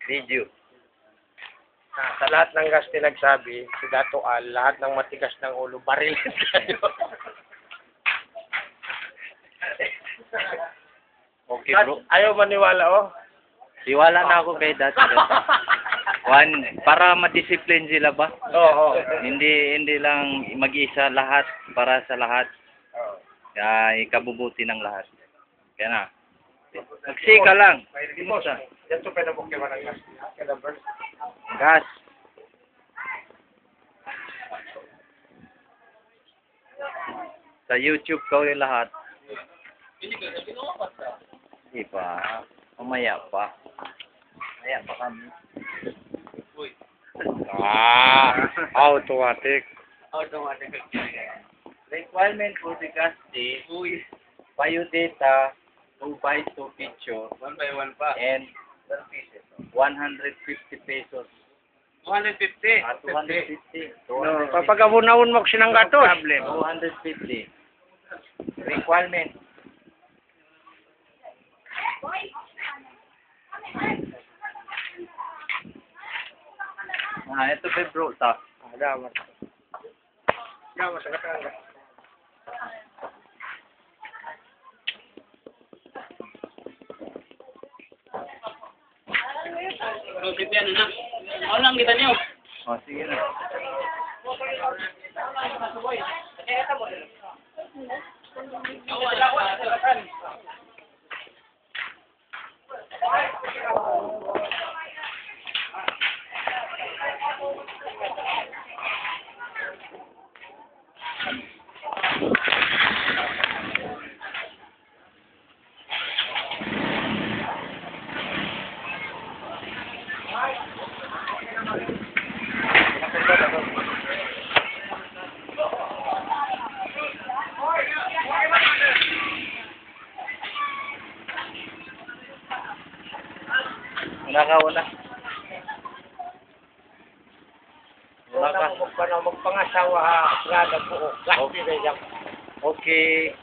Video. Sa lahat ng gaste nagsabi, si Dato Al, lahat ng matigas ng ulo, barilin kayo. Okay, Dad, bro. ayaw maniwala, oh. Iwala na ako kay Dad. Para ma-discipline sila ba? Oo. Hindi lang mag-isa lahat para sa lahat. Kaya ikabubuti ng lahat. Kaya na. Magsika lang. Kumusta? Yan to pwede mo kiwa ng gas. Kaya burst. Gas. Sa YouTube ko yung lahat. Hindi pa. Mamaya pa. Mamaya pa kami. Automatic. Requirement for the gas day, bio data, 2 by 2 picture, 1 by 1 pa. and 150 pesos. 250. 250. No, papagabunawon mo ko sinang gatos. Problem. 250. Requirement. Ito pa bro, ta. Damat. Damat sa katanga. So, sige, ano na? Ano lang kita niyo? O, sige na. Una. Magpangasawa ha, ngada po. Kasi kaya. Okay.